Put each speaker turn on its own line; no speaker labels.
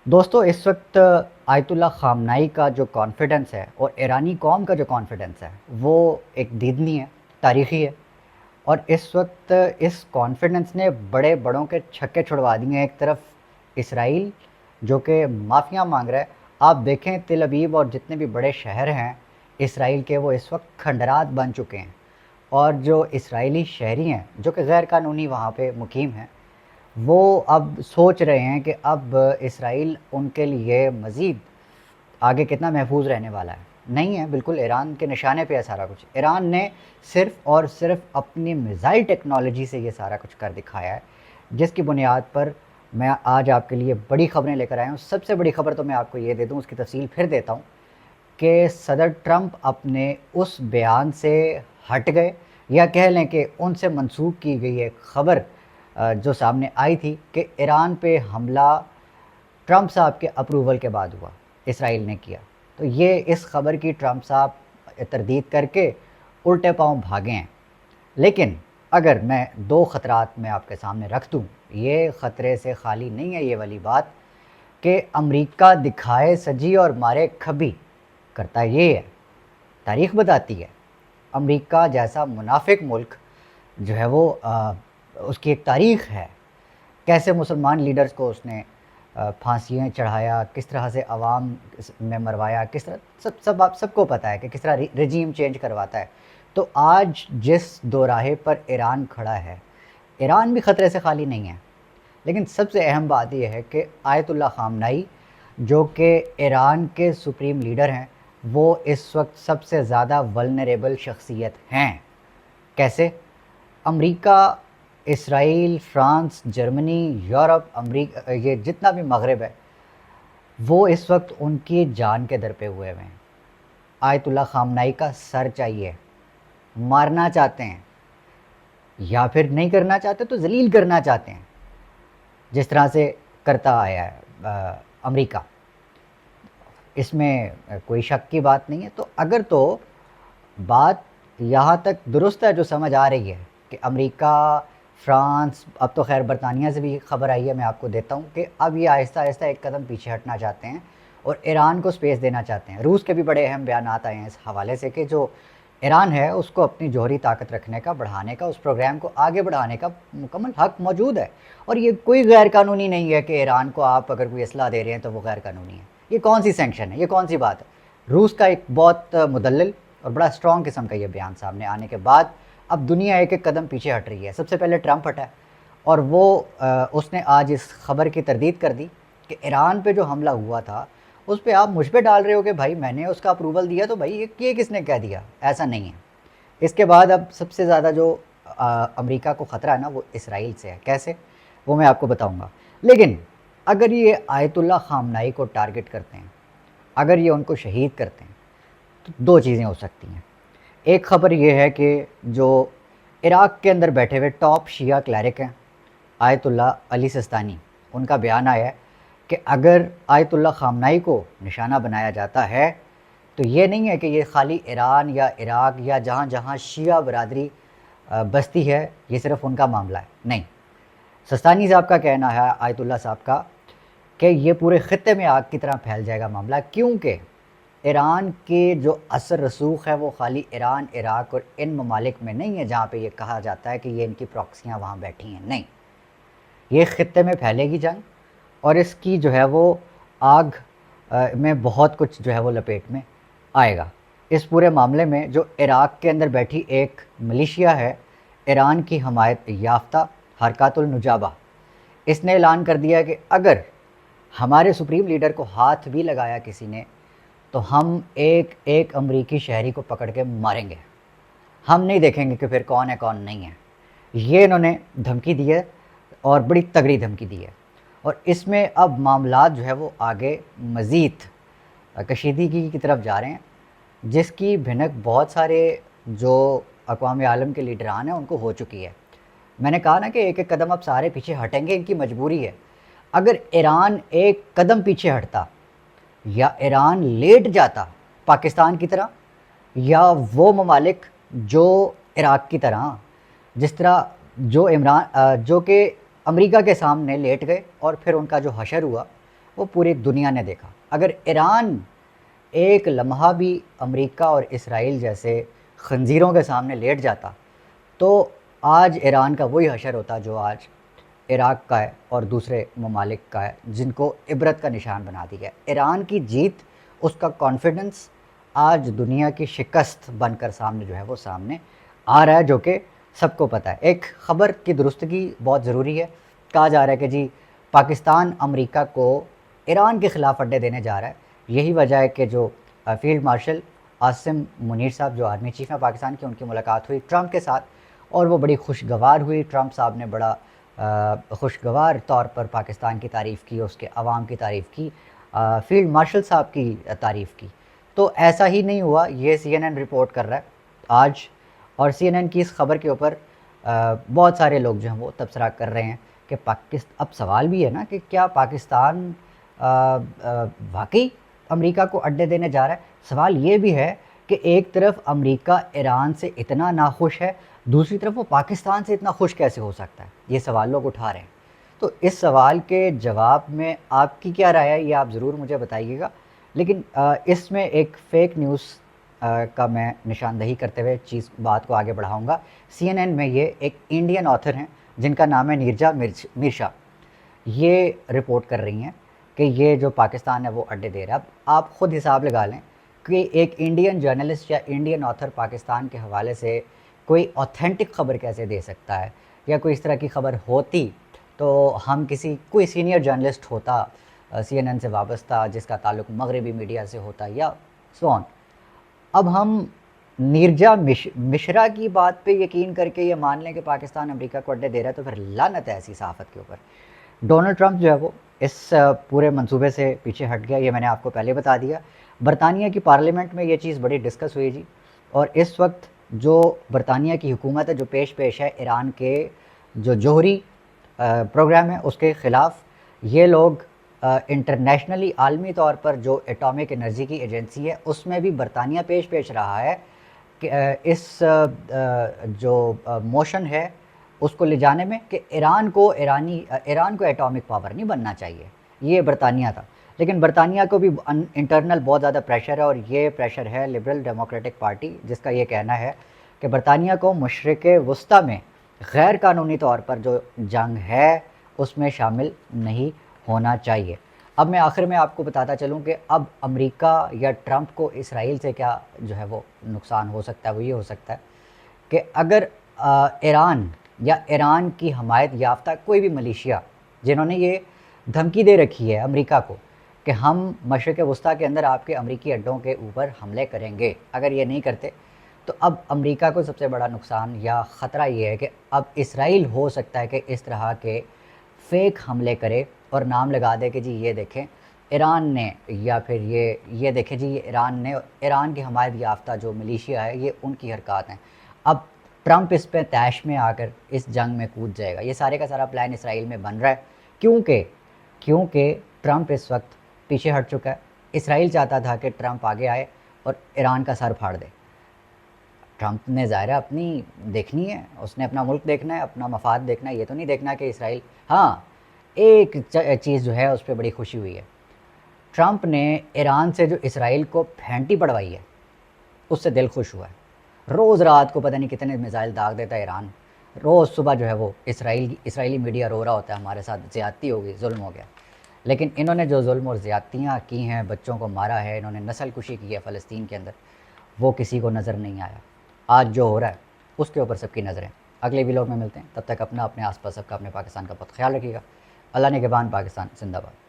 दोस्तों इस वक्त आयतुल्ला खामनाई का जो कॉन्फिडेंस है और ईरानी कौम का जो कॉन्फिडेंस है वो एक दीदनी है, तारीख़ी है। और इस वक्त इस कॉन्फिडेंस ने बड़े बड़ों के छक्के छुड़वा दिए हैं। एक तरफ इसराइल जो कि माफ़ियाँ मांग रहा है, आप देखें तेल अवीव और जितने भी बड़े शहर हैं इसराइल के वो इस वक्त खंडरात बन चुके हैं। और जो इसराइली शहरी हैं जो कि गैर कानूनी वहाँ पे मुकीम हैं, वो अब सोच रहे हैं कि अब इसराइल उनके लिए मज़ीद आगे कितना महफूज रहने वाला है। नहीं है, बिल्कुल ईरान के निशाने पे है सारा कुछ। ईरान ने सिर्फ़ और सिर्फ अपनी मिसाइल टेक्नोलॉजी से ये सारा कुछ कर दिखाया है, जिसकी बुनियाद पर मैं आज आपके लिए बड़ी ख़बरें लेकर आया हूँ। सबसे बड़ी ख़बर तो मैं आपको ये दे दूँ, उसकी तफसील फिर देता हूँ कि सदर ट्रंप अपने उस बयान से हट गए, या कह लें कि उनसे मंसूब की गई एक ख़बर जो सामने आई थी कि ईरान पे हमला ट्रंप साहब के अप्रूवल के बाद हुआ, इसराइल ने किया। तो ये इस ख़बर की ट्रंप साहब तरदीद करके उल्टे पाँव भागे हैं। लेकिन अगर मैं दो ख़तरात में आपके सामने रख दूँ, ये ख़तरे से खाली नहीं है ये वाली बात कि अमेरिका दिखाए सजी और मारे खबी करता ये है। तारीख़ बताती है अमेरिका जैसा मुनाफिक मुल्क जो है वो उसकी एक तारीख़ है। कैसे मुसलमान लीडर्स को उसने फांसियाँ चढ़ाया, किस तरह से अवाम में मरवाया, किस तरह सब आप सबको पता है कि किस तरह रजीम चेंज करवाता है। तो आज जिस दोराहे पर ईरान खड़ा है, ईरान भी ख़तरे से खाली नहीं है। लेकिन सबसे अहम बात यह है कि आयतुल्ला खामनाई जो कि ईरान के सुप्रीम लीडर हैं, वो इस वक्त सबसे ज़्यादा वल्नरेबल शख्सियत हैं। कैसे? America, Israel, France, Germany, Europe, America, ये जितना भी मगरब है, वो इस वक्त उनकी जान के दर पे हुए हैं। आयतुल्ला खामनाई का सर चाहिए, मारना चाहते हैं, या फिर नहीं करना चाहते तो जलील करना चाहते हैं, जिस तरह से करता आया है अमेरिका। इसमें कोई शक की बात नहीं है। तो अगर तो बात यहाँ तक दुरुस्त है जो समझ आ रही है कि अमेरिका, फ्रांस, अब तो खैर बरतानिया से भी ख़बर आई है, मैं आपको देता हूँ कि अब ये आहिस्ता आहिस्ता एक कदम पीछे हटना चाहते हैं और ईरान को स्पेस देना चाहते हैं। रूस के भी बड़े अहम बयान आए हैं इस हवाले से कि जो ईरान है उसको अपनी जौहरी ताकत रखने का, बढ़ाने का, उस प्रोग्राम को आगे बढ़ाने का मुकम्मल हक़ मौजूद है। और ये कोई गैर कानूनी नहीं है कि ईरान को आप अगर कोई असला दे रहे हैं तो वो गैर कानूनी है। ये कौन सी सैंक्शन है, ये कौन सी बात है? रूस का एक बहुत मुदल्लिल और बड़ा स्ट्रॉन्ग किस्म का ये बयान सामने आने के बाद अब दुनिया एक एक कदम पीछे हट रही है। सबसे पहले ट्रंप हटा और वो उसने आज इस खबर की तरदीद कर दी कि ईरान पे जो हमला हुआ था उस पे आप मुझ पे डाल रहे हो कि भाई मैंने उसका अप्रूवल दिया, तो भाई ये किसने कह दिया? ऐसा नहीं है। इसके बाद अब सबसे ज़्यादा जो अमेरिका को ख़तरा है ना, वो इसराइल से है। कैसे? वो मैं आपको बताऊँगा। लेकिन अगर ये आयतुल्ला खामनाई को टारगेट करते हैं, अगर ये उनको शहीद करते हैं, तो दो चीज़ें हो सकती हैं। एक ख़बर ये है कि जो इराक़ के अंदर बैठे हुए टॉप शिया क्लैरिक हैं, आयतुल्ला अली सिस्तानी, उनका बयान आया है कि अगर आयतुल्ला खामनाई को निशाना बनाया जाता है तो ये नहीं है कि ये खाली ईरान या इराक़ या जहाँ जहाँ शिया बरादरी बसती है ये सिर्फ़ उनका मामला है, नहीं। सिस्तानी साहब का कहना है, आयतुल्ला साहब का, कि ये पूरे ख़ित्ते में आग की तरह फैल जाएगा मामला, क्योंकि ईरान के जो असर रसूख है वो खाली ईरान, इराक़ और इन ममालिक में नहीं है जहाँ पे ये कहा जाता है कि ये इनकी प्रॉक्सियाँ वहाँ बैठी हैं। नहीं, ये ख़ित्ते में फैलेगी जंग, और इसकी जो है वो आग में बहुत कुछ जो है वो लपेट में आएगा। इस पूरे मामले में जो इराक़ के अंदर बैठी एक मिलिशिया है, ईरान की हमायत याफ्ता हरकतुल नुजाबा, इसने ऐलान कर दिया कि अगर हमारे सुप्रीम लीडर को हाथ भी लगाया किसी ने तो हम एक एक अमरीकी शहरी को पकड़ के मारेंगे। हम नहीं देखेंगे कि फिर कौन है कौन नहीं है। ये इन्होंने धमकी दी है और बड़ी तगड़ी धमकी दी है। और इसमें अब मामलात जो है वो आगे मज़ीद कशीदगी की तरफ जा रहे हैं, जिसकी भिनक बहुत सारे जो अक़वाम आलम के लीडरान हैं उनको हो चुकी है। मैंने कहा ना कि एक एक कदम अब सारे पीछे हटेंगे, इनकी मजबूरी है। अगर ईरान एक कदम पीछे हटता या ईरान लेट जाता पाकिस्तान की तरह, या वो ममालिक जो इराक़ की तरह, जिस तरह जो इमरान जो कि अमेरिका के सामने लेट गए और फिर उनका जो हशर हुआ, وہ پوری دنیا نے دیکھا. اگر ایران ایک لمحہ بھی امریکہ اور اسرائیل جیسے خنزیروں کے سامنے لیٹ جاتا تو آج ایران کا وہی حشر ہوتا جو آج عراق کا ہے اور دوسرے ممالک کا ہے جن کو عبرت کا نشان بنا دیا ہے. ایران کی جیت، اس کا کانفیڈنس آج دنیا کی شکست بن کر سامنے جو ہے وہ سامنے آ رہا ہے، جو کہ سب کو پتہ ہے. ایک خبر کی درستگی بہت ضروری ہے. کہا جا رہا ہے کہ جی پاکستان امریکہ کو ایران کے خلاف اڈے دینے جا رہا ہے. یہی وجہ ہے کہ جو فیلڈ مارشل عاصم منیر صاحب جو آرمی چیف ہیں پاکستان کی، ان کی ملاقات ہوئی ٹرمپ کے ساتھ اور وہ بڑی خوشگوار ہوئی. ٹرمپ صاحب نے بڑا خوشگوار طور پر پاکستان کی تعریف کی، اس کے عوام کی تعریف کی، فیلڈ مارشل صاحب کی تعریف کی. تو ایسا ہی نہیں ہوا، یہ سی این این رپورٹ کر رہا ہے آج، اور سی این این کی اس خبر کے اوپر بہت سارے لوگ جو ہیں وہ تبصرہ کر رہے ہیں کہ اب سوال بھی ہے نا کہ کیا پاکستان واقعی امریکہ کو اڈے دینے جا رہا ہے. سوال یہ بھی ہے کہ ایک طرف امریکہ ایران سے اتنا ناخوش ہے، دوسری طرف وہ پاکستان سے اتنا خوش کیسے ہو سکتا ہے. یہ سوال لوگ اٹھا رہے ہیں. تو اس سوال کے جواب میں آپ کی کیا رائے ہے یہ آپ ضرور مجھے بتائیے گا. لیکن اس میں ایک فیک نیوز کا میں نشاندہی کرتے ہوئے بات کو آگے بڑھاؤں گا. سی این این میں یہ ایک انڈین آتھر ہیں جن کا نام ہے نیرجا میرشا، یہ رپورٹ کر رہی ہیں کہ یہ جو پاکستان ہے وہ اڈے دے رہا ہے. اب آپ خود حساب لگا لیں کہ ایک انڈین جرنلسٹ یا انڈین آتھر پاکستان کے حوالے سے کوئی اوتھینٹک خبر کیسے دے سکتا ہے، یا کوئی اس طرح کی خبر ہوتی تو ہم کوئی سینئر جرنلسٹ ہوتا سی این این سے وابستہ جس کا تعلق مغربی میڈیا سے ہوتا یا سو آن. اب ہم نیرجا مشرا کی بات پہ یقین کر کے یہ مان لیں کہ پاکستان امریکہ کو اڈے دے رہا ہے تو پھر لعنت ہے ایسی صحافت کے اوپر. ڈونلڈ ٹرمپ جو ہے وہ اس پورے منصوبے سے پیچھے ہٹ گیا، یہ میں نے آپ کو پہلے بتا دیا. برطانیہ کی پارلیمنٹ میں یہ چیز بڑی ڈسکس ہوئی جی، اور اس وقت جو برطانیہ کی حکومت ہے جو پیش ہے ایران کے جو جوہری پروگرام ہے اس کے خلاف. یہ لوگ انٹرنیشنلی عالمی طور پر جو ایٹامک انرجی کی ایجنسی ہے اس میں بھی برطانیہ پیش رہا ہے کہ اس جو موشن ہے اس کو لے جانے میں کہ ایران کو ایٹامک پاور نہیں بننا چاہیے. یہ برطانیہ تھا، لیکن برطانیہ کو بھی انٹرنل بہت زیادہ پریشر ہے، اور یہ پریشر ہے لبرل ڈیموکریٹک پارٹی جس کا یہ کہنا ہے کہ برطانیہ کو مشرق وسطیٰ میں غیر قانونی طور پر جو جنگ ہے اس میں شامل نہیں ہونا چاہیے. اب میں آخر میں آپ کو بتاتا چلوں کہ اب امریکہ یا ٹرمپ کو اسرائیل سے کیا جو ہے وہ نقصان ہو سکتا ہے. وہ یہ ہو سکتا ہے کہ اگر ایران یا ایران کی حمایت یافتہ کوئی بھی ملیشیا جنہوں نے یہ دھمکی دے رکھی ہے امریکہ کو کہ ہم مشرق وسطیٰ کے اندر آپ کے امریکی اڈوں کے اوپر حملے کریں گے، اگر یہ نہیں کرتے تو اب امریکہ کو سب سے بڑا نقصان یا خطرہ یہ ہے کہ اب اسرائیل ہو سکتا ہے کہ اس طرح کے فیک حملے کرے اور نام لگا دے کہ جی یہ دیکھیں ایران نے، یا پھر یہ دیکھیں جی یہ ایران کی حمایت یافتہ جو ملیشیا ہے یہ ان کی حرکات ہیں. اب ٹرمپ اس پہ طیش میں آ کر اس جنگ میں کود جائے گا. یہ سارے کا سارا پلان اسرائیل میں بن رہا ہے کیونکہ ٹرمپ اس وقت پیچھے ہٹ چکا ہے. اسرائیل چاہتا تھا کہ ٹرمپ آگے آئے اور ایران کا سر پھاڑ دے. ٹرمپ نے ظاہر اپنی دیکھنی ہے، اس نے اپنا ملک دیکھنا ہے، اپنا مفاد دیکھنا ہے. یہ تو نہیں دیکھنا کہ اسرائیل. ہاں ایک چیز جو ہے اس پہ بڑی خوشی ہوئی ہے، ٹرمپ نے ایران سے جو اسرائیل کو پھینٹی پڑوائی ہے اس سے دل خوش ہوا ہے. روز رات کو پتہ نہیں کتنے میزائل داغ دیتا ہے ایران. روز صبح جو ہے وہ اسرائیلی میڈیا رو رہا ہوتا ہے ہمارے ساتھ زیادتی ہو گئی، ظلم ہو گیا. لیکن انہوں نے جو ظلم اور زیادتیاں کی ہیں، بچوں کو مارا ہے، انہوں نے نسل کشی کی ہے فلسطین کے اندر، وہ کسی کو نظر نہیں آیا. آج جو ہو رہا ہے اس کے اوپر سب کی نظریں. اگلے ویلوگ میں ملتے ہیں، تب تک اپنے آس پاس سب کا، اپنے پاکستان کا بہت خیال رکھیے گا. اللہ نگہبان. پاکستان زندہ باد.